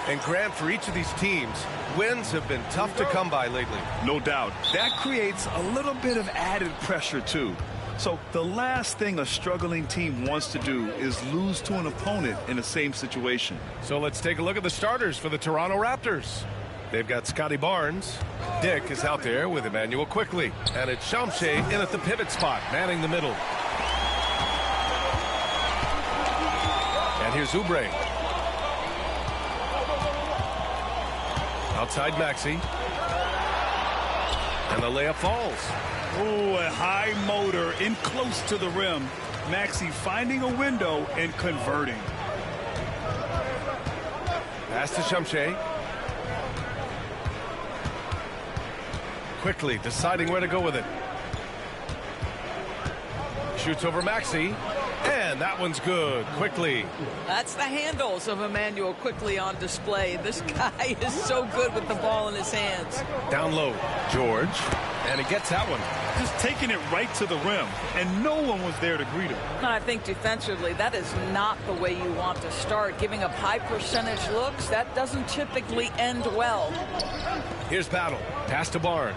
And Grant, for each of these teams, wins have been tough to come by lately. No doubt. That creates a little bit of added pressure, too. So the last thing a struggling team wants to do is lose to an opponent in the same situation. So let's take a look at the starters for the Toronto Raptors. They've got Scotty Barnes. Dick is out there with Emmanuel Quickley. And it's Shamshe in at the pivot spot, manning the middle. And here's Oubre. Outside Maxey. And the layup falls. Oh, a high motor in close to the rim. Maxey finding a window and converting. Pass to Shamshe. Quickly deciding where to go with it. Shoots over Maxey. And that one's good. Quickly. That's the handles of Emmanuel Quickley on display. This guy is so good with the ball in his hands. Down low, George. And he gets that one. Just taking it right to the rim. And no one was there to greet him. I think defensively, that is not the way you want to start. Giving up high percentage looks, that doesn't typically end well. Here's Battle. Pass to Barnes.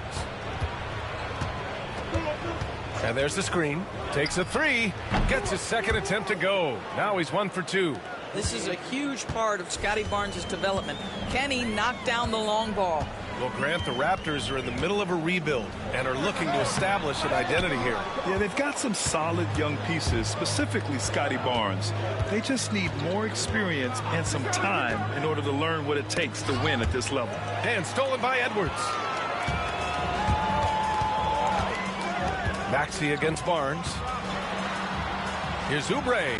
And there's the screen. Takes a three. Gets his second attempt to go. Now he's 1 for 2. This is a huge part of Scotty Barnes' development. Can he knock down the long ball? Well, Grant, the Raptors are in the middle of a rebuild and are looking to establish an identity here. Yeah, they've got some solid young pieces, specifically Scotty Barnes. They just need more experience and some time in order to learn what it takes to win at this level. And stolen by Edwards. Maxey against Barnes. Here's Oubre.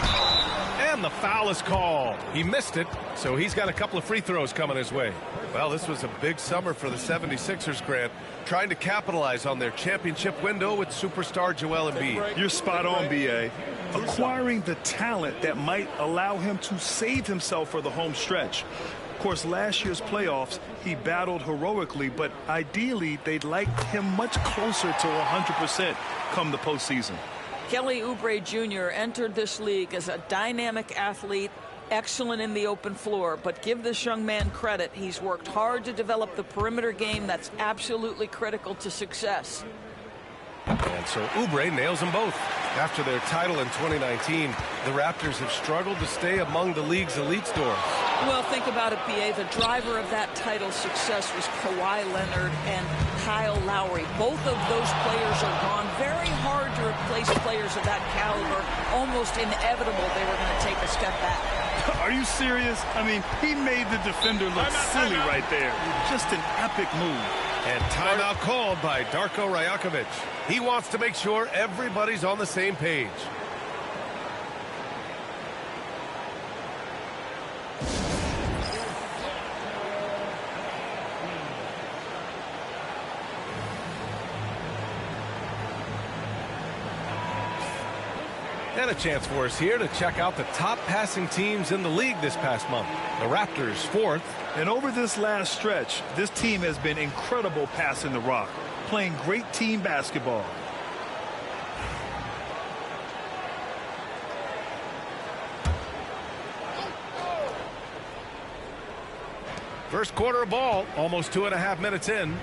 And the foul is called. He missed it, so he's got a couple of free throws coming his way. Well, this was a big summer for the 76ers, Grant, trying to capitalize on their championship window with superstar Joel Embiid. You're spot on, B.A. Acquiring the talent that might allow him to save himself for the home stretch. Of course, last year's playoffs, he battled heroically, but ideally, they'd like him much closer to 100% come the postseason. Kelly Oubre Jr. entered this league as a dynamic athlete, excellent in the open floor, but give this young man credit. He's worked hard to develop the perimeter game that's absolutely critical to success. And so Oubre nails them both. After their title in 2019, the Raptors have struggled to stay among the league's elite stars. Well, think about it, B.A. The driver of that title success was Kawhi Leonard and Kyle Lowry. Both of those players are gone. Very hard to replace players of that caliber. Almost inevitable they were going to take a step back. Are you serious? I mean, he made the defender look silly right there. Just an epic move. And timeout called by Darko Rajakovic. He wants to make sure everybody's on the same page. And a chance for us here to check out the top passing teams in the league this past month. The Raptors, 4th. And over this last stretch, this team has been incredible passing the rock, playing great team basketball. First quarter of ball, almost 2.5 minutes in.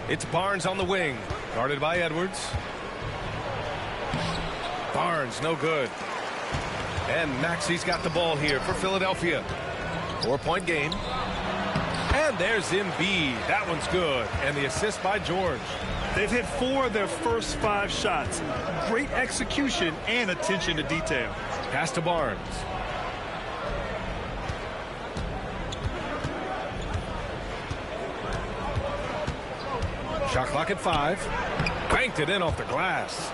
It's Barnes on the wing, guarded by Edwards. Barnes, no good. And Maxey's got the ball here for Philadelphia. 4-point game. And there's Embiid. That one's good. And the assist by George. They've hit 4 of their first 5 shots. Great execution and attention to detail. Pass to Barnes. Shot clock at 5. Banked it in off the glass.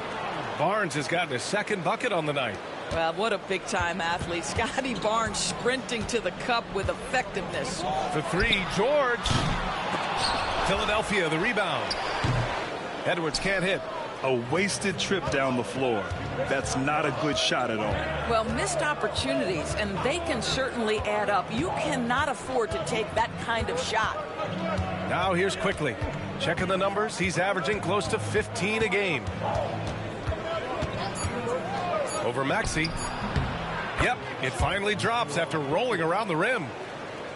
Barnes has gotten his second bucket on the night. Well, what a big-time athlete. Scotty Barnes sprinting to the cup with effectiveness. For 3, George. Philadelphia, the rebound. Edwards can't hit. A wasted trip down the floor. That's not a good shot at all. Well, missed opportunities, and they can certainly add up. You cannot afford to take that kind of shot. Now here's Quickley. Checking the numbers, he's averaging close to 15 a game. Over Maxey. Yep, it finally drops after rolling around the rim.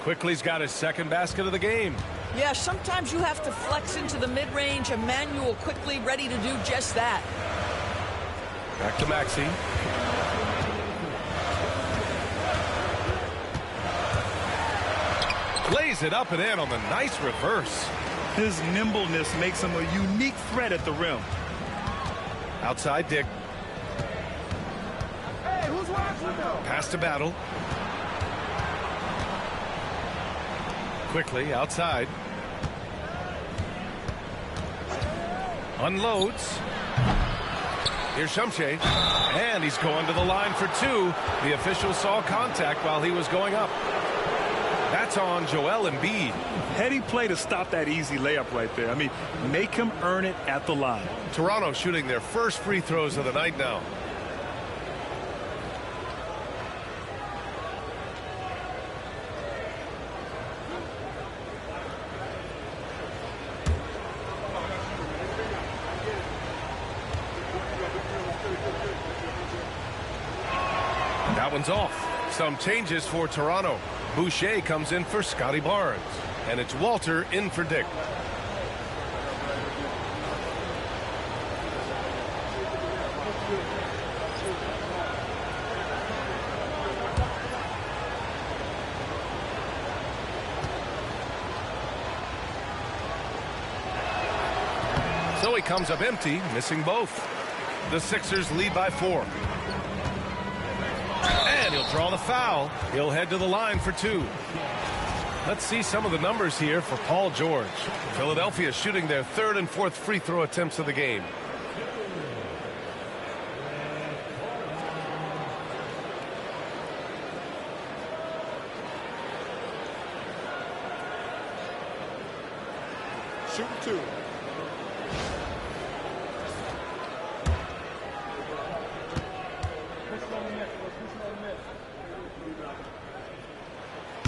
Quickly's got his second basket of the game. Yeah, sometimes you have to flex into the mid-range. Emmanuel Quickly ready to do just that. Back to Maxey. Lays it up and in on the nice reverse. His nimbleness makes him a unique threat at the rim. Outside Dick. Hey, who's watching though? Pass to Battle. Quickly outside. Unloads. Here's Shumshay. And he's going to the line for two. The official saw contact while he was going up. That's on Joel Embiid. Heady play to stop that easy layup right there. I mean, make him earn it at the line. Toronto shooting their first free throws of the night now. That one's off. Some changes for Toronto. Boucher comes in for Scotty Barnes. And it's Walter in for Dick. So he comes up empty, missing both. The Sixers lead by 4. And he'll draw the foul. He'll head to the line for 2. Let's see some of the numbers here for Paul George. Philadelphia shooting their third and fourth free throw attempts of the game. Shooting 2.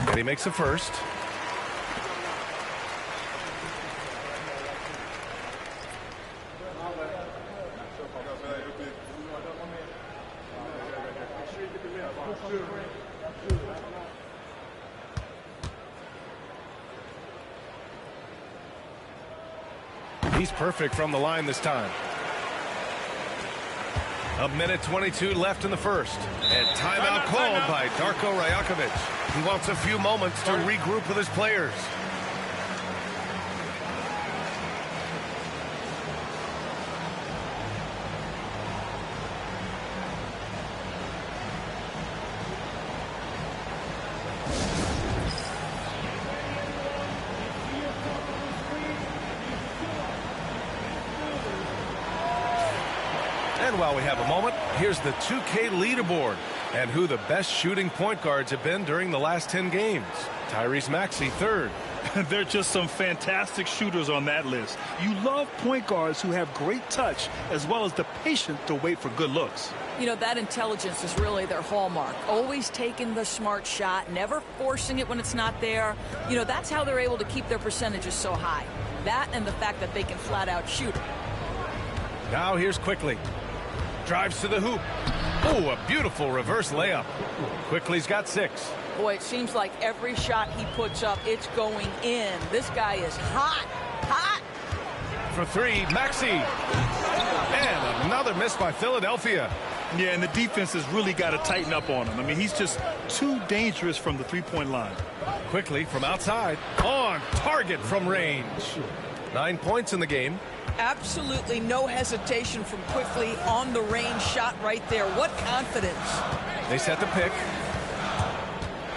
And he makes the first. He's perfect from the line this time. A minute 22 left in the first. And timeout called by Darko Rajakovic. He wants a few moments to regroup with his players. And while we have a moment, here's the 2K leaderboard and who the best shooting point guards have been during the last 10 games. Tyrese Maxey, third. There are just some fantastic shooters on that list. You love point guards who have great touch as well as the patience to wait for good looks. You know, that intelligence is really their hallmark. Always taking the smart shot, never forcing it when it's not there. You know, that's how they're able to keep their percentages so high. That and the fact that they can flat out shoot. Now here's Quickly. Drives to the hoop. Oh, a beautiful reverse layup. Quickly's got 6. Boy, it seems like every shot he puts up, it's going in. This guy is hot, hot. For 3, Maxey. And another miss by Philadelphia. Yeah, and the defense has really got to tighten up on him. I mean, he's just too dangerous from the three-point line. Quickly from outside. On target from range. 9 points in the game. Absolutely no hesitation from Quickly on the range shot right there. What confidence. They set the pick.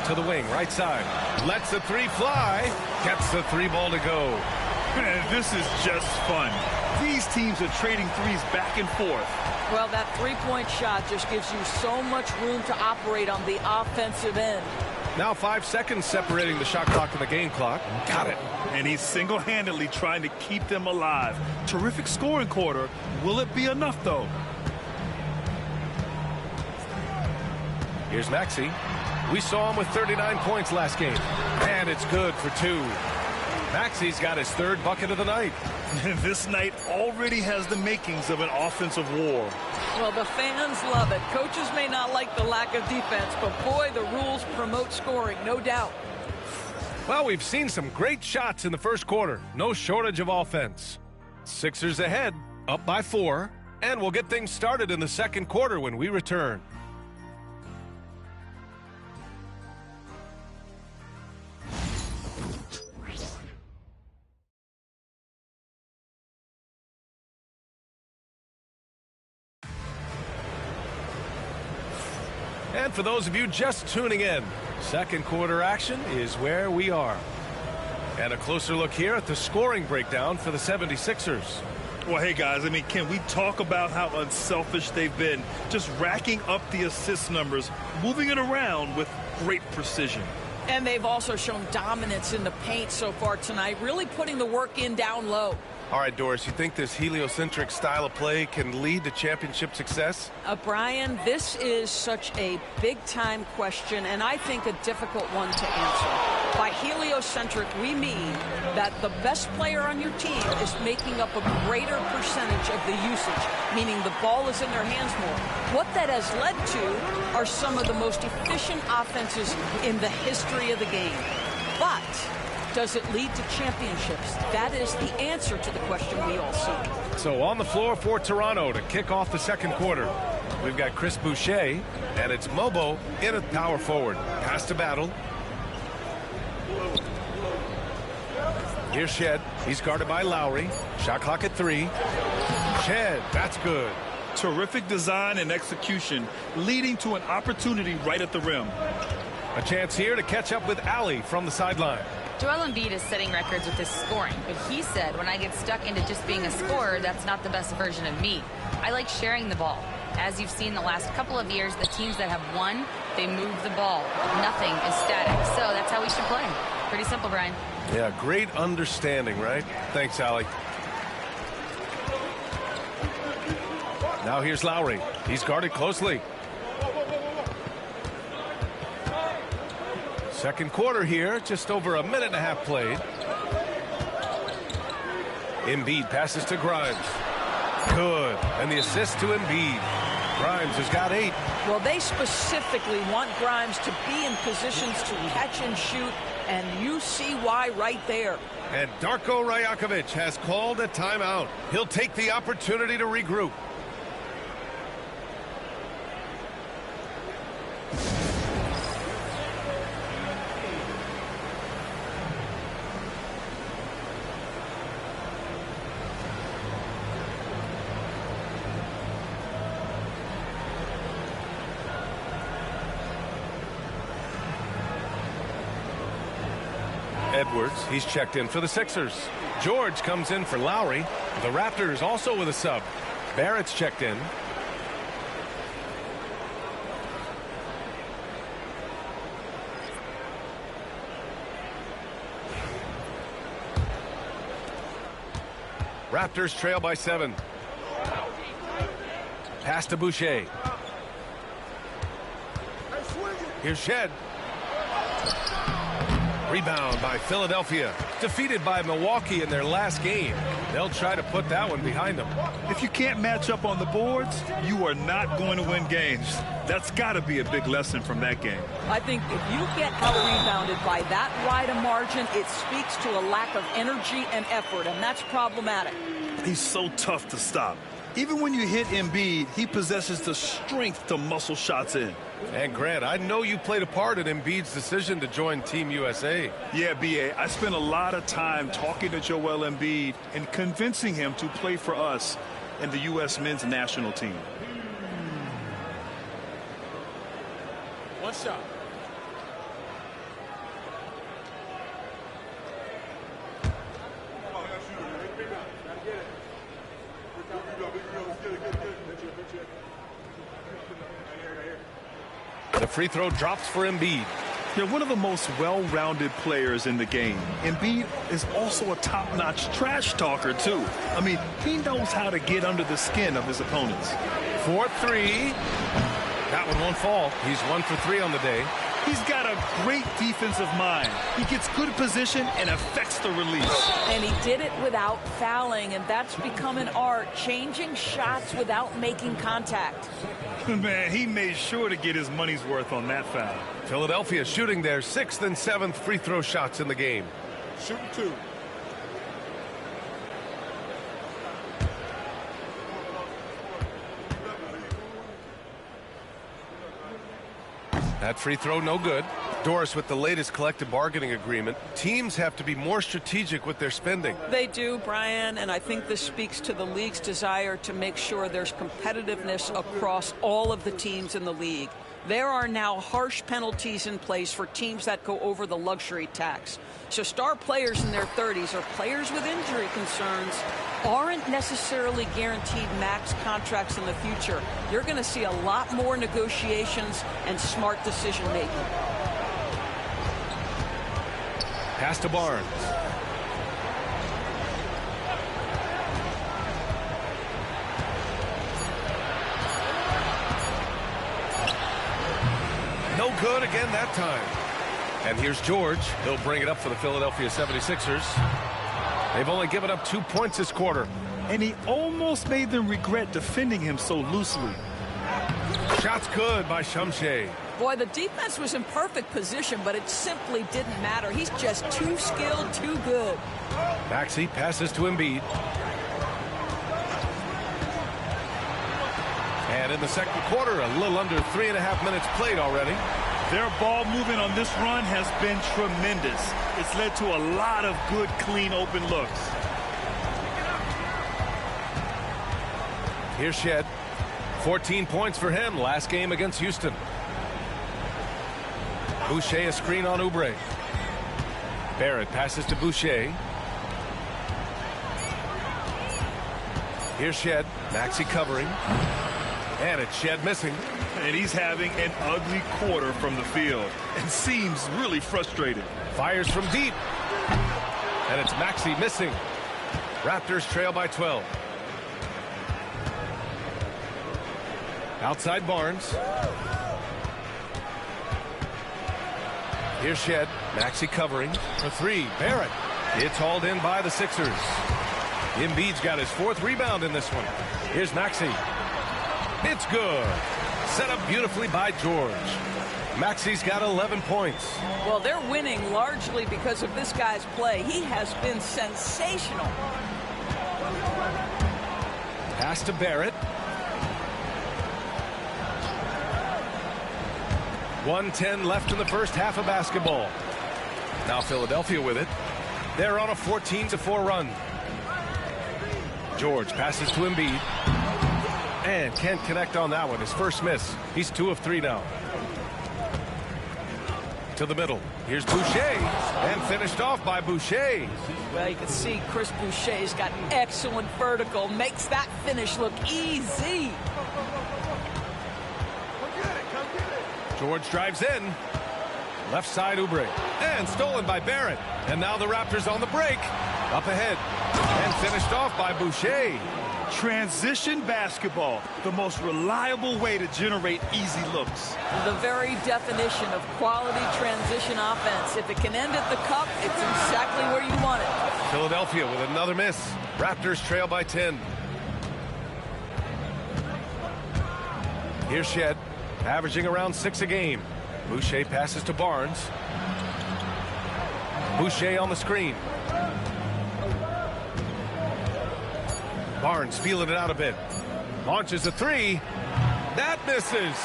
To the wing, right side. Lets the 3 fly. Gets the 3 ball to go. Man, this is just fun. These teams are trading threes back and forth. Well, that three-point shot just gives you so much room to operate on the offensive end. Now 5 seconds separating the shot clock and the game clock. Got it. And he's single-handedly trying to keep them alive. Terrific scoring quarter. Will it be enough, though? Here's Maxey. We saw him with 39 points last game. And it's good for 2. Maxi's got his third bucket of the night. This night already has the makings of an offensive war. Well, the fans love it. Coaches may not like the lack of defense, but boy, the rules promote scoring, no doubt. Well, we've seen some great shots in the first quarter. No shortage of offense. Sixers ahead, up by 4, and we'll get things started in the second quarter when we return. And for those of you just tuning in, second quarter action is where we are. And a closer look here at the scoring breakdown for the 76ers. Well, hey, guys, I mean, can we talk about how unselfish they've been? Just racking up the assist numbers, moving it around with great precision. And they've also shown dominance in the paint so far tonight, really putting the work in down low. All right, Doris, you think this heliocentric style of play can lead to championship success? Brian, this is such a big-time question, and I think a difficult one to answer. By heliocentric, we mean that the best player on your team is making up a greater percentage of the usage, meaning the ball is in their hands more. What that has led to are some of the most efficient offenses in the history of the game. But does it lead to championships? That is the answer to the question we all seek. So on the floor for Toronto to kick off the second quarter, we've got Chris Boucher, and it's Mobo in at power forward. Pass to Battle. Here's Shed. He's guarded by Lowry. Shot clock at 3. Shed, that's good. Terrific design and execution, leading to an opportunity right at the rim. A chance here to catch up with Allie from the sideline. Joel Embiid is setting records with his scoring, but he said, when I get stuck into just being a scorer, that's not the best version of me. I like sharing the ball. As you've seen the last couple of years, the teams that have won, they move the ball. Nothing is static, so that's how we should play. Pretty simple, Brian. Yeah, great understanding, right? Thanks, Allie. Now here's Lowry. He's guarded closely. Second quarter here, just over a minute and a half played. Embiid passes to Grimes. Good. And the assist to Embiid. Grimes has got 8. Well, they specifically want Grimes to be in positions to catch and shoot, and you see why right there. And Darko Rajakovic has called a timeout. He'll take the opportunity to regroup. Edwards, he's checked in for the Sixers. George comes in for Lowry. The Raptors also with a sub. Barrett's checked in. Raptors trail by 7. Pass to Boucher. Here's Shed. Rebound by Philadelphia. Defeated by Milwaukee in their last game. They'll try to put that one behind them. If you can't match up on the boards, you are not going to win games. That's got to be a big lesson from that game. I think if you get out-rebounded by that wide a margin, it speaks to a lack of energy and effort, and that's problematic. He's so tough to stop. Even when you hit Embiid, he possesses the strength to muscle shots in. And Grant, I know you played a part in Embiid's decision to join Team USA. Yeah, B.A., I spent a lot of time talking to Joel Embiid and convincing him to play for us and the U.S. men's national team. One shot. The free throw drops for Embiid. They're one of the most well-rounded players in the game. Embiid is also a top-notch trash talker, too. I mean, he knows how to get under the skin of his opponents. 4-3. That one won't fall. He's 1 for 3 on the day. He's got a great defensive mind. He gets good position and affects the release. And he did it without fouling, and that's become an art, changing shots without making contact. Man, he made sure to get his money's worth on that foul. Philadelphia shooting their 6th and 7th free throw shots in the game. Shooting 2. That free throw, no good. Doris, with the latest collective bargaining agreement, teams have to be more strategic with their spending. They do, Brian, and I think this speaks to the league's desire to make sure there's competitiveness across all of the teams in the league. There are now harsh penalties in place for teams that go over the luxury tax. So star players in their 30s or players with injury concerns aren't necessarily guaranteed max contracts in the future. You're going to see a lot more negotiations and smart decision making. Pass to Barnes. No good again that time. And here's George. He'll bring it up for the Philadelphia 76ers. They've only given up 2 points this quarter. And he almost made them regret defending him so loosely. Shot's good by Shamshay. Boy, the defense was in perfect position, but it simply didn't matter. He's just too skilled, too good. Maxey passes to Embiid. And in the second quarter, a little under 3.5 minutes played already. Their ball movement on this run has been tremendous. It's led to a lot of good, clean, open looks. Here's Shed. 14 points for him last game against Houston. Boucher a screen on Oubre. Barrett passes to Boucher. Here's Shed. Maxey covering. And it's Shed missing. And he's having an ugly quarter from the field and seems really frustrated. Fires from deep. And it's Maxey missing. Raptors trail by 12. Outside Barnes. Here's Shed. Maxey covering for 3. Barrett. It's hauled in by the Sixers. Embiid's got his 4th rebound in this one. Here's Maxey. It's good. Set up beautifully by George. Maxey's got 11 points. Well, they're winning largely because of this guy's play. He has been sensational. Pass to Barrett. 1:10 left in the first half of basketball. Now Philadelphia with it. They're on a 14-4 run. George passes to Embiid. And can't connect on that one. His first miss. He's 2 of 3 now. To the middle. Here's Boucher. And finished off by Boucher. Well, you can see Chris Boucher's got excellent vertical. Makes that finish look easy. George drives in. Left side Oubre. And stolen by Barrett. And now the Raptors on the break. Up ahead. And finished off by Boucher. Transition basketball, the most reliable way to generate easy looks. The very definition of quality transition offense. If it can end at the cup, it's exactly where you want it. Philadelphia with another miss. Raptors trail by 10. Here's Shed, averaging around 6 a game. Boucher passes to Barnes. Boucher on the screen. Barnes feeling it out a bit. Launches a 3. That misses.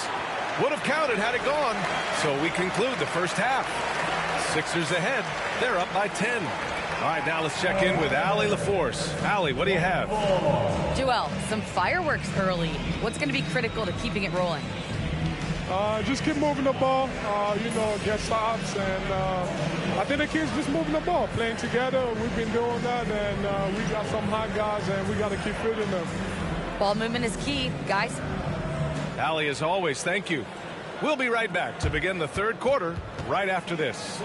Would have counted had it gone. So we conclude the first half. Sixers ahead. They're up by 10. All right, now let's check in with Allie LaForce. Allie, what do you have? Joel, some fireworks early. What's going to be critical to keeping it rolling? Just keep moving the ball, get stops, and I think the kids just moving the ball, playing together. We've been doing that, and we got some hot guys, and we got to keep fitting them. Ball movement is key, guys. Allie, as always, thank you. We'll be right back to begin the third quarter right after this.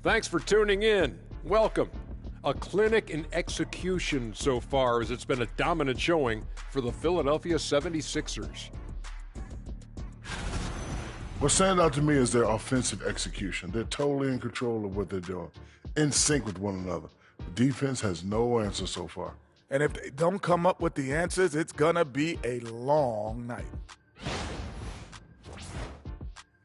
Thanks for tuning in. welcome. A clinic in execution so far, as it's been a dominant showing for the Philadelphia 76ers. What stands out to me is their offensive execution. They're totally in control of what they're doing, in sync with one another. The defense has no answer so far. And if they don't come up with the answers, it's going to be a long night.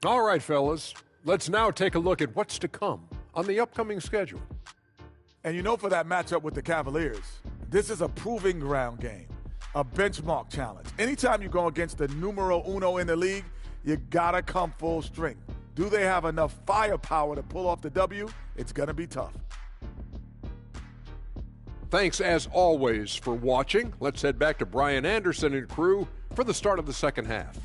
All right, fellas, let's now take a look at what's to come on the upcoming schedule. And you know, for that matchup with the Cavaliers, this is a proving ground game, a benchmark challenge. Anytime you go against the numero uno in the league, you got to come full strength. Do they have enough firepower to pull off the W? It's going to be tough. Thanks, as always, for watching. Let's head back to Brian Anderson and crew for the start of the second half.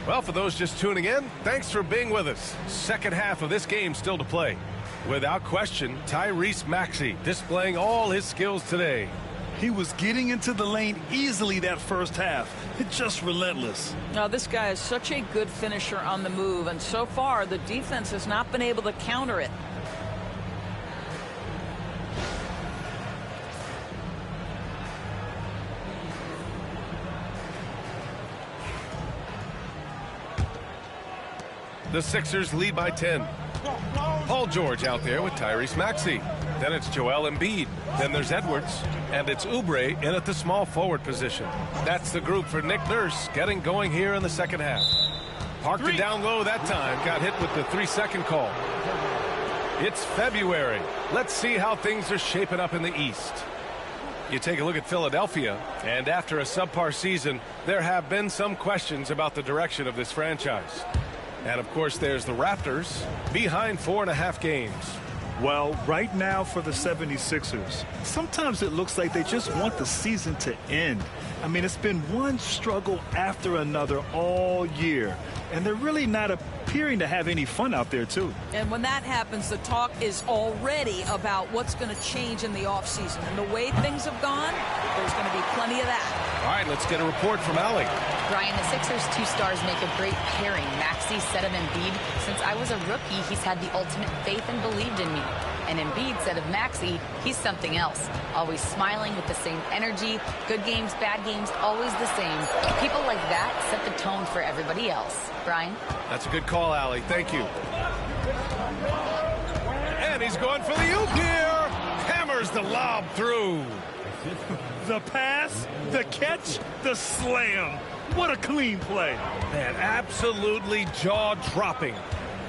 Well, for those just tuning in, thanks for being with us. Second half of this game still to play. Without question, Tyrese Maxey displaying all his skills today. He was getting into the lane easily that first half. It's just relentless. Now, this guy is such a good finisher on the move, and so far the defense has not been able to counter it. The Sixers lead by 10. Paul George out there with Tyrese Maxey. Then it's Joel Embiid. Then there's Edwards. And it's Oubre in at the small forward position. That's the group for Nick Nurse getting going here in the second half. Parked it down low that time. Got hit with the 3-second call. It's February. Let's see how things are shaping up in the East. You take a look at Philadelphia, and after a subpar season, there have been some questions about the direction of this franchise. And, of course, there's the Raptors, behind 4.5 games. Well, right now for the 76ers, sometimes it looks like they just want the season to end. I mean, it's been one struggle after another all year, and they're really not appearing to have any fun out there, too. And when that happens, the talk is already about what's going to change in the offseason. And the way things have gone, there's going to be plenty of that. All right, let's get a report from Allie. Brian, the Sixers' two stars make a great pairing. Maxey, said of Embiid, since I was a rookie, he's had the ultimate faith and believed in me. And Embiid said of Maxey, he's something else. Always smiling with the same energy. Good games, bad games, always the same. People like that set the tone for everybody else. Brian? That's a good call, Allie. Thank you. And he's going for the oop here. Hammers the lob through. The pass, the catch, the slam. What a clean play. Man, absolutely jaw-dropping.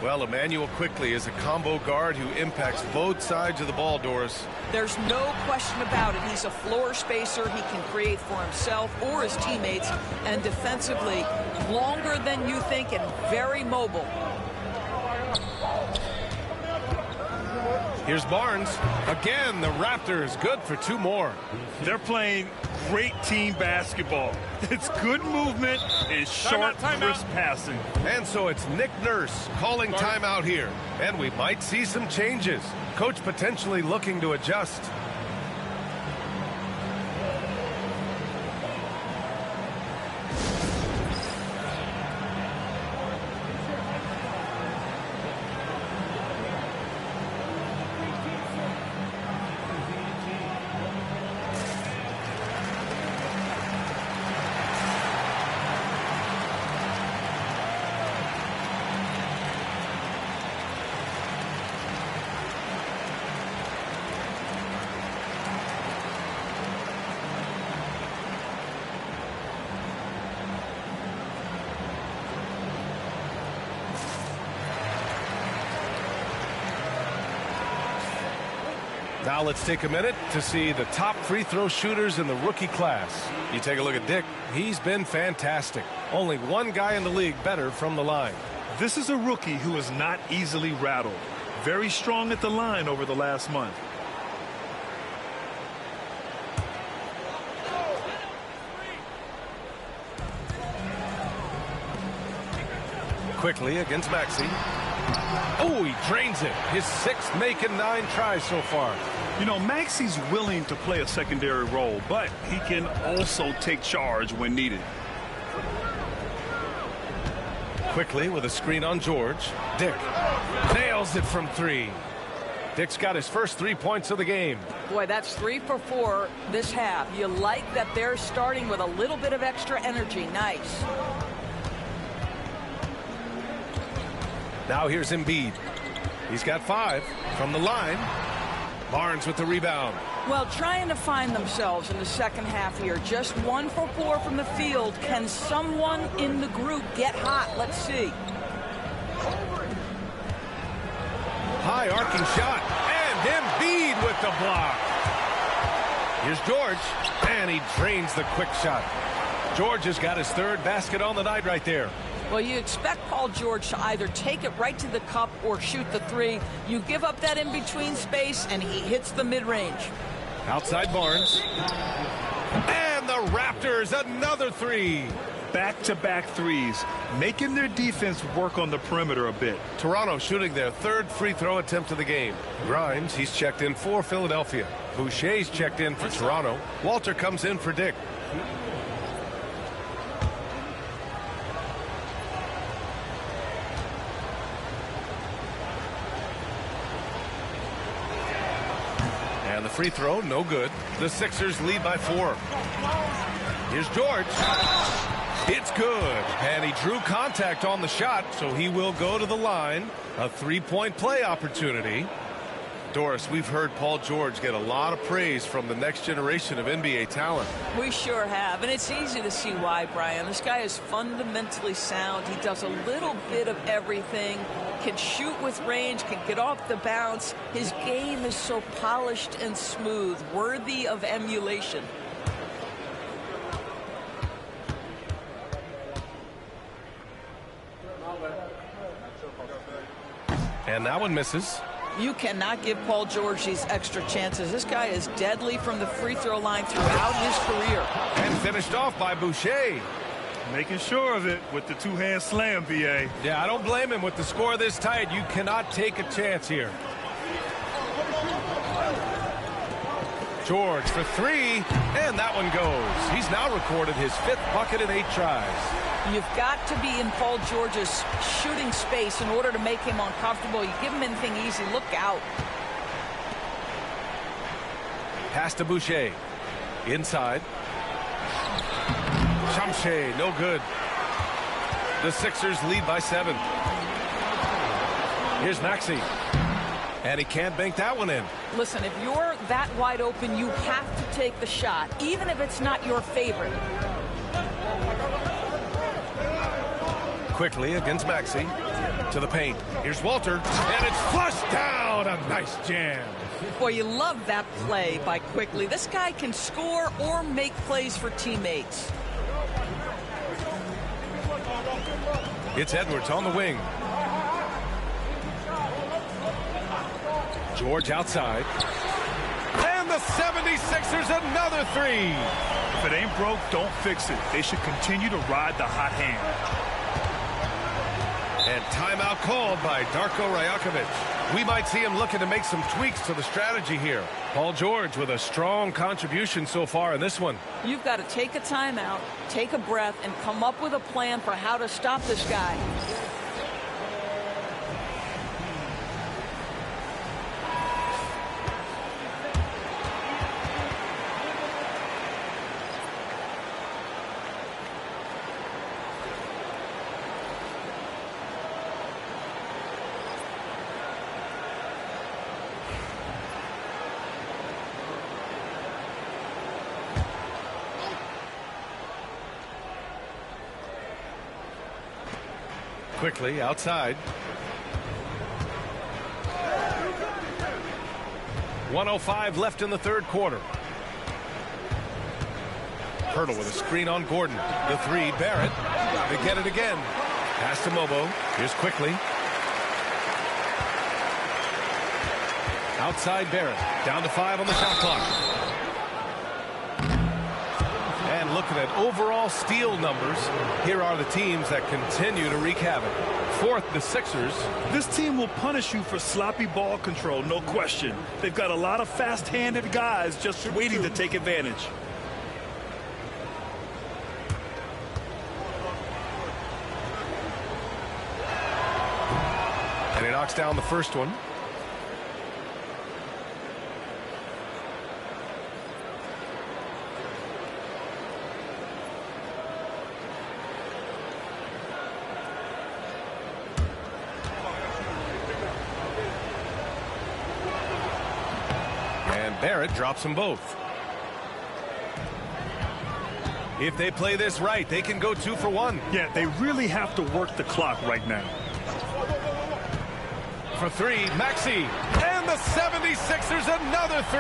Well, Emmanuel quickly is a combo guard who impacts both sides of the ball, Doris. There's no question about it. He's a floor spacer. He can create for himself or his teammates. And defensively, longer than you think and very mobile. Here's Barnes. Again, the Raptors good for 2 more. They're playing great team basketball. It's good movement and sharp, crisp passing. And so it's Nick Nurse calling timeout here. And we might see some changes. Coach potentially looking to adjust. Now let's take a minute to see the top free throw shooters in the rookie class. You take a look at Dick. He's been fantastic. Only one guy in the league better from the line. This is a rookie who is not easily rattled. Very strong at the line over the last month. Quickly against Maxey. Oh, he drains it. His 6th make in 9 tries so far. You know, Maxey's willing to play a secondary role, but he can also take charge when needed. Quickly with a screen on George. Dick nails it from 3. Dick's got his first 3 points of the game. Boy, that's 3 for 4 this half. You like that they're starting with a little bit of extra energy. Nice. Now here's Embiid. He's got 5 from the line. Barnes with the rebound. Well, trying to find themselves in the second half here. Just 1 for 4 from the field. Can someone in the group get hot? Let's see. High arcing shot. And Embiid with the block. Here's George. And he drains the quick shot. George has got his 3rd basket on the night right there. Well, you expect Paul George to either take it right to the cup or shoot the 3. You give up that in-between space, and he hits the mid-range. Outside Barnes. And the Raptors, another 3. Back-to-back threes, making their defense work on the perimeter a bit. Toronto shooting their 3rd free throw attempt of the game. Grimes, he's checked in for Philadelphia. Boucher's checked in for Toronto. Walter comes in for Dick. And the free throw, no good. The Sixers lead by 4. Here's George. It's good. And he drew contact on the shot, so he will go to the line. A 3-point play opportunity. Doris, we've heard Paul George get a lot of praise from the next generation of NBA talent. We sure have, and it's easy to see why, Brian. This guy is fundamentally sound. He does a little bit of everything, can shoot with range, can get off the bounce. His game is so polished and smooth, worthy of emulation. And that one misses. You cannot give Paul George these extra chances. This guy is deadly from the free throw line throughout his career. And finished off by Boucher. Making sure of it with the 2-hand slam, BA. Yeah, I don't blame him. With the score this tight, you cannot take a chance here. George for 3, and that one goes. He's now recorded his 5th bucket in 8 tries. You've got to be in Paul George's shooting space in order to make him uncomfortable. You give him anything easy, look out. Pass to Boucher. Inside. Shamshe, no good. The Sixers lead by 7. Here's Maxey. And he can't bank that one in. Listen, if you're that wide open, you have to take the shot, even if it's not your favorite. Quickly against Maxey. To the paint. Here's Walter. And it's flushed down. A nice jam. Boy, you love that play by Quickly. This guy can score or make plays for teammates. It's Edwards on the wing. George outside. And the 76ers another 3. If it ain't broke, don't fix it. They should continue to ride the hot hand. And timeout called by Darko Rajakovic. We might see him looking to make some tweaks to the strategy here. Paul George with a strong contribution so far in this one. You've got to take a timeout, take a breath, and come up with a plan for how to stop this guy. Quickly outside. 1:05 left in the 3rd quarter. Hurdle with a screen on Gordon. The 3, Barrett. They get it again. Pass to Mobo. Here's Quickly. Outside Barrett. Down to 5 on the shot clock. And look looking at overall steal numbers, here are the teams that continue to wreak havoc. Fourth, the Sixers. This team will punish you for sloppy ball control, no question. They've got a lot of fast-handed guys just waiting to take advantage. And he knocks down the first one. And Barrett drops them both. If they play this right, they can go 2 for 1. Yeah, they really have to work the clock right now. For 3, Maxey. And the 76ers another 3.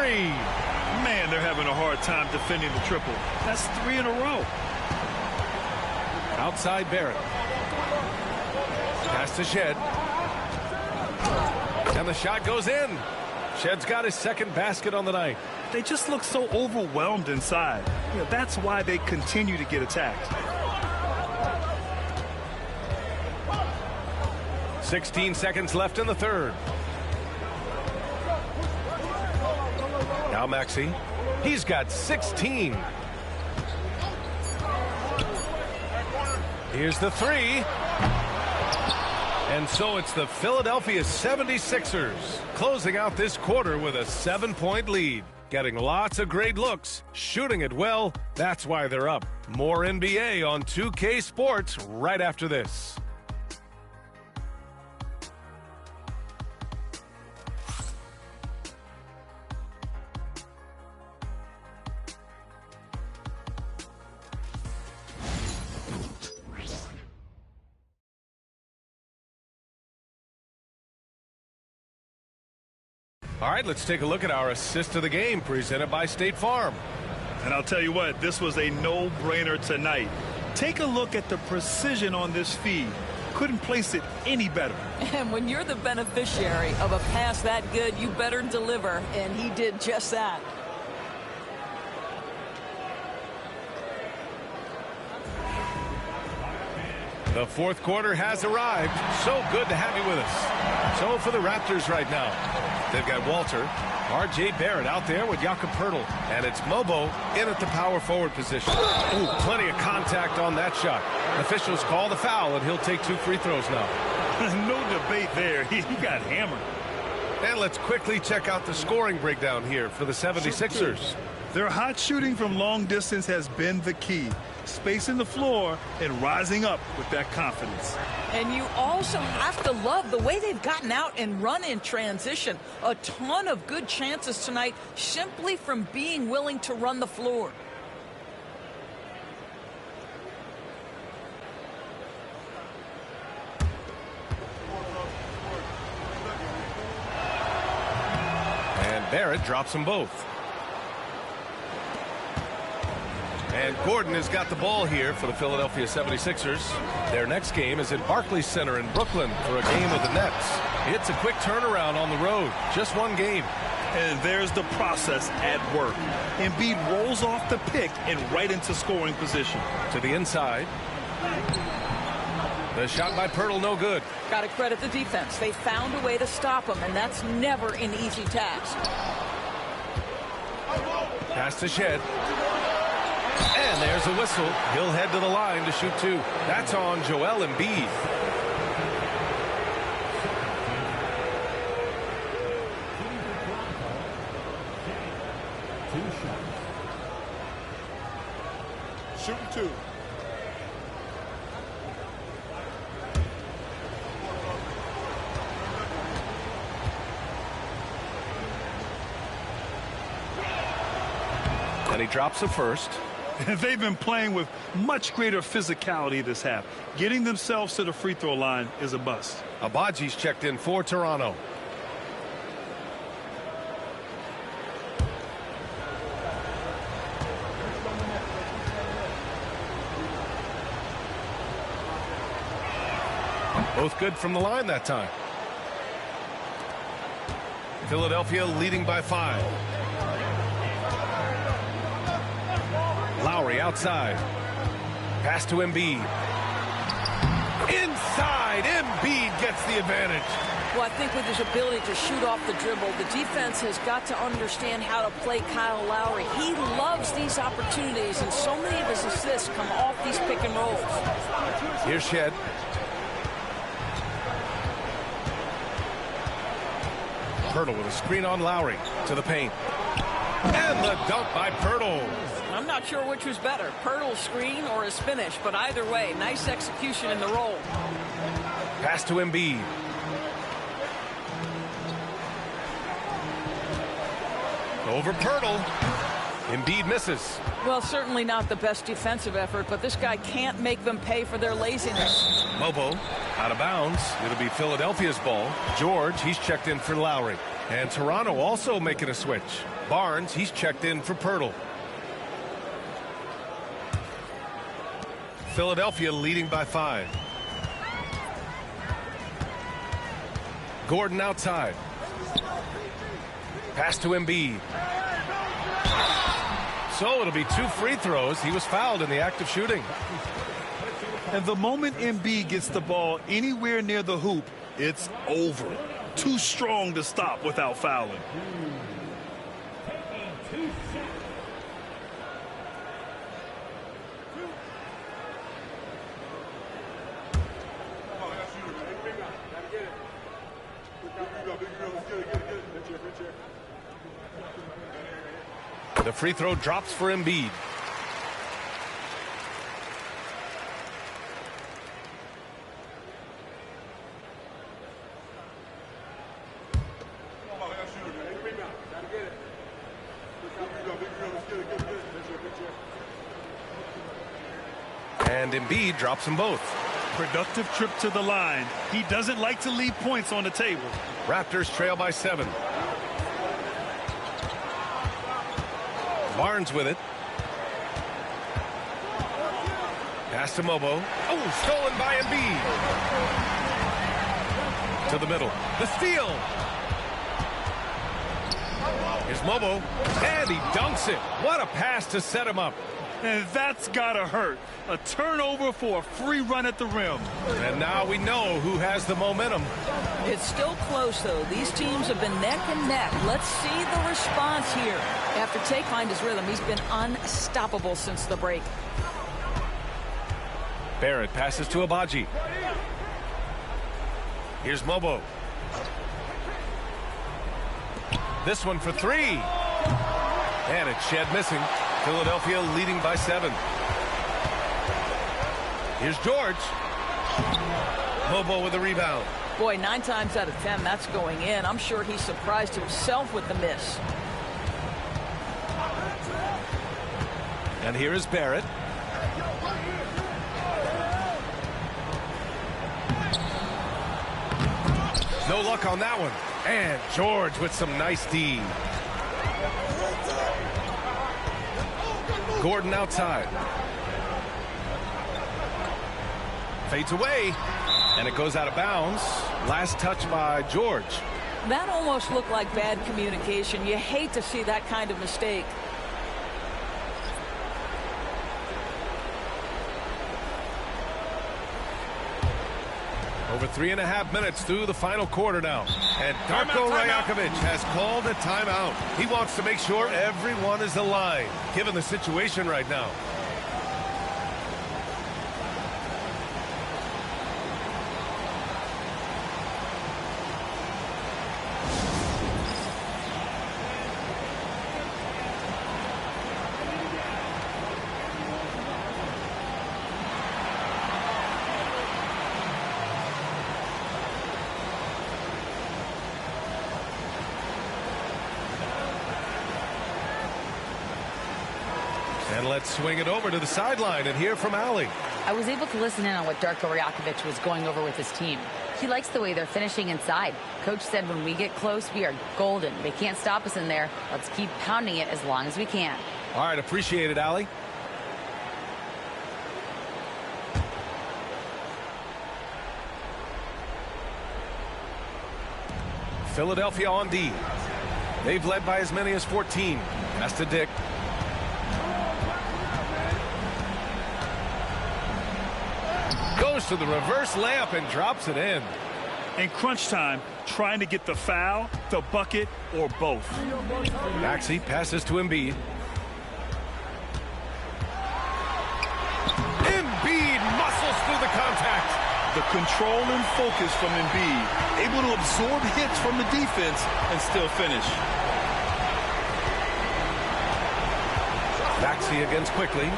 Man, they're having a hard time defending the triple. That's 3 in a row. Outside Barrett. Pass to Shed. And the shot goes in. Shed's got his second basket on the night. They just look so overwhelmed inside. You know, that's why they continue to get attacked. 16 seconds left in the third. Now Maxey. He's got 16. Here's the 3. And so it's the Philadelphia 76ers closing out this quarter with a 7-point lead. Getting lots of great looks, shooting it well. That's why they're up. More NBA on 2K Sports right after this. All right, let's take a look at our assist of the game presented by State Farm. And I'll tell you what, this was a no-brainer tonight. Take a look at the precision on this feed. Couldn't place it any better. And when you're the beneficiary of a pass that good, you better deliver, and he did just that. The fourth quarter has arrived. So good to have you with us. So for the Raptors right now, they've got Walter, R.J. Barrett out there with Jakob Poeltl, and it's Mobo in at the power forward position. Ooh, plenty of contact on that shot. Officials call the foul, and he'll take 2 free throws now. No debate there. He got hammered. And let's quickly check out the scoring breakdown here for the 76ers. Their hot shooting from long distance has been the key. Spacing the floor and rising up with that confidence. And you also have to love the way they've gotten out and run in transition. A ton of good chances tonight simply from being willing to run the floor. And Barrett drops them both. And Gordon has got the ball here for the Philadelphia 76ers. Their next game is at Barclays Center in Brooklyn for a game with the Nets. It's a quick turnaround on the road. Just one game. And there's the process at work. Embiid rolls off the pick and right into scoring position. To the inside. The shot by Poeltl, no good. Got to credit the defense. They found a way to stop him, and that's never an easy task. Pass to Shed. And there's a whistle. He'll head to the line to shoot 2. That's on Joel Embiid. Shooting 2. And he drops the first. They've been playing with much greater physicality this half. Getting themselves to the free throw line is a bust. Abaji's checked in for Toronto. Both good from the line that time. Philadelphia leading by 5. Lowry outside. Pass to Embiid. Inside, Embiid gets the advantage. Well, I think with his ability to shoot off the dribble, the defense has got to understand how to play Kyle Lowry. He loves these opportunities, and so many of his assists come off these pick and rolls. Here's Shed. Pirtle with a screen on Lowry to the paint. And the dunk by Pirtle. I'm not sure which was better, Pirtle's screen or his finish, but either way, nice execution in the roll. Pass to Embiid. Over Pirtle. Embiid misses. Well, certainly not the best defensive effort, but this guy can't make them pay for their laziness. Mobo out of bounds. It'll be Philadelphia's ball. George, he's checked in for Lowry. And Toronto also making a switch. Barnes, he's checked in for Pirtle. Philadelphia leading by 5. Gordon outside. Pass to Embiid. So it'll be 2 free throws. He was fouled in the act of shooting. And the moment Embiid gets the ball anywhere near the hoop, it's over. Too strong to stop without fouling. The free throw drops for Embiid. And Embiid drops them both. Productive trip to the line. He doesn't like to leave points on the table. Raptors trail by 7. Barnes with it. Pass to Mobo. Oh, stolen by Embiid. To the middle. The steal. Here's Mobo. And he dunks it. What a pass to set him up. And that's gotta hurt. A turnover for a free run at the rim. And now we know who has the momentum. It's still close, though. These teams have been neck and neck. Let's see the response here. After Tay find his rhythm, he's been unstoppable since the break. Barrett passes to Abaji. Here's Mobo. This one for 3. And it's Shed missing. Philadelphia leading by 7. Here's George. Mobo with the rebound. Boy, 9 times out of 10, that's going in. I'm sure he's surprised himself with the miss. And here is Barrett. No luck on that one. And George with some nice D. Gordon outside. Fades away. And it goes out of bounds. Last touch by George. That almost looked like bad communication. You hate to see that kind of mistake. Over 3.5 minutes through the final quarter now. And Darko Rajakovic has called a timeout. He wants to make sure everyone is aligned, given the situation right now. And let's swing it over to the sideline and hear from Allie. I was able to listen in on what Darko Rajakovic was going over with his team. He likes the way they're finishing inside. Coach said when we get close, we are golden. They can't stop us in there. Let's keep pounding it as long as we can. All right, appreciate it, Allie. Philadelphia on D. They've led by as many as 14. Pass to Dick. goes to the reverse layup and drops it in. In crunch time, trying to get the foul, the bucket, or both. Maxey passes to Embiid. Embiid muscles through the contact. The control and focus from Embiid, able to absorb hits from the defense and still finish. Maxey against quickly.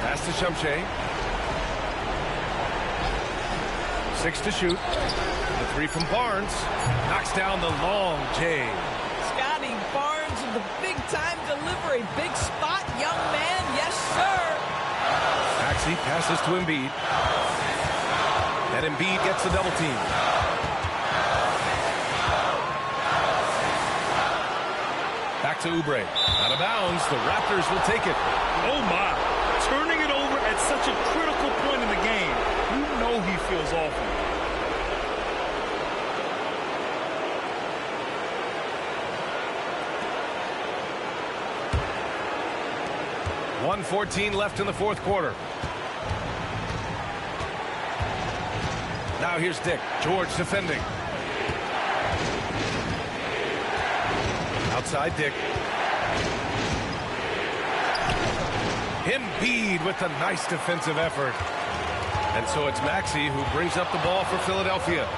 Pass to Shumshay. 6 to shoot. The 3 from Barnes. Knocks down the long J. Scotty Barnes with the big-time delivery. Big spot, young man. Yes, sir. Maxey passes to Embiid. And Embiid gets the double team. Back to Oubre. Out of bounds. The Raptors will take it. Oh, my. Turning it over at such a critical point in the game. You know he feels awful. .114 left in the fourth quarter. Now here's Dick. George defending. Outside Dick. Embiid with a nice defensive effort. And so it's Maxey who brings up the ball for Philadelphia.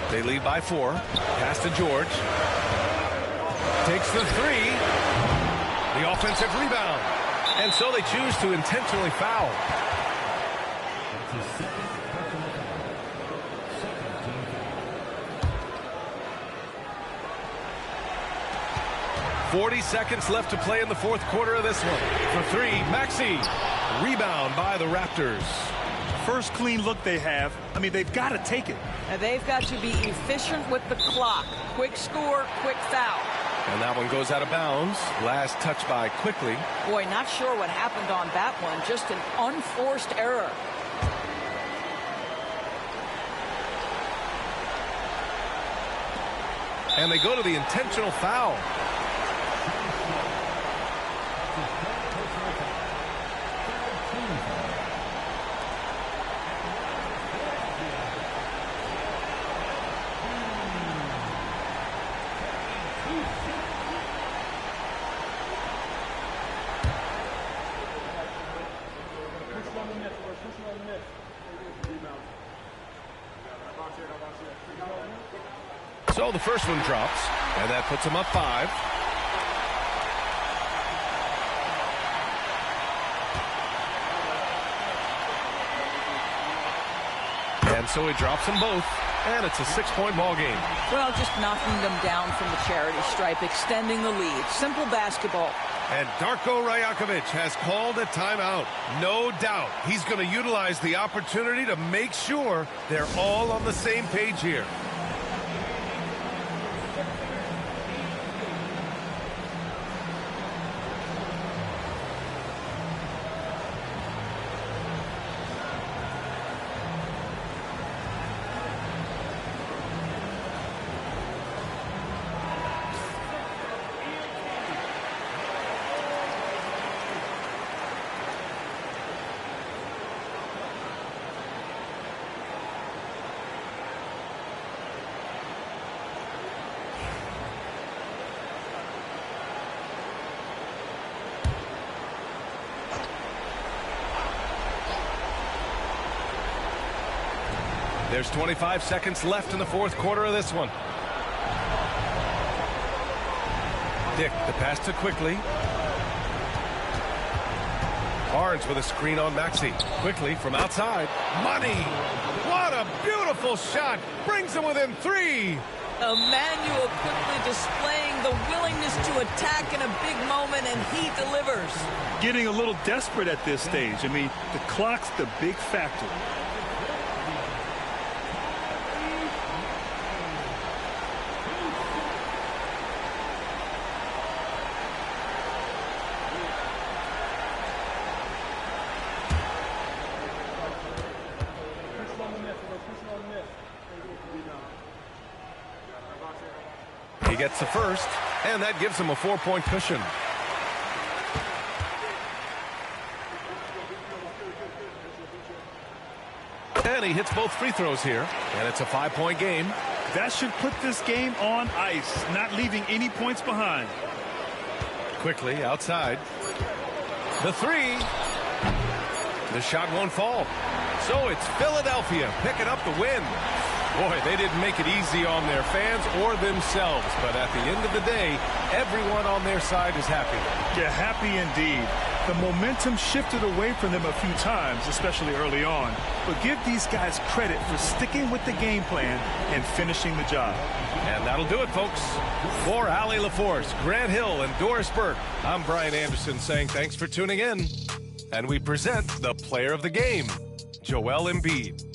They lead by 4. Pass to George. Takes the 3. The offensive rebound. And so they choose to intentionally foul. .40 seconds left to play in the fourth quarter of this one. For 3, Maxey. Rebound by the Raptors. First clean look they have. I mean, they've got to take it. And they've got to be efficient with the clock. Quick score, quick foul. And that one goes out of bounds. Last touch by quickly. Boy, not sure what happened on that one. Just an unforced error. And they go to the intentional foul. So the first one drops, and that puts him up 5. And so he drops them both, and it's a 6-point ball game. Well, just knocking them down from the charity stripe, extending the lead. Simple basketball. And Darko Rajakovic has called a timeout. No doubt he's going to utilize the opportunity to make sure they're all on the same page here. There's 25 seconds left in the fourth quarter of this one. Dick, the pass to quickly. Barnes with a screen on Maxey. Quickly from outside. Money! What a beautiful shot! Brings him within 3. Emmanuel quickly displaying the willingness to attack in a big moment, and he delivers. Getting a little desperate at this stage. I mean, the clock's the big factor. He gets the first, and that gives him a 4-point cushion. he hits both free throws here, and it's a 5-point game. That should put this game on ice, not leaving any points behind. Quickly outside. The three. The shot won't fall. So it's Philadelphia picking up the win. Boy, they didn't make it easy on their fans or themselves, but at the end of the day, everyone on their side is happy. Yeah, happy indeed. The momentum shifted away from them a few times, especially early on. But give these guys credit for sticking with the game plan and finishing the job. And that'll do it, folks. For Allie LaForce, Grant Hill, and Doris Burke, I'm Brian Anderson saying thanks for tuning in. And we present the player of the game, Joel Embiid.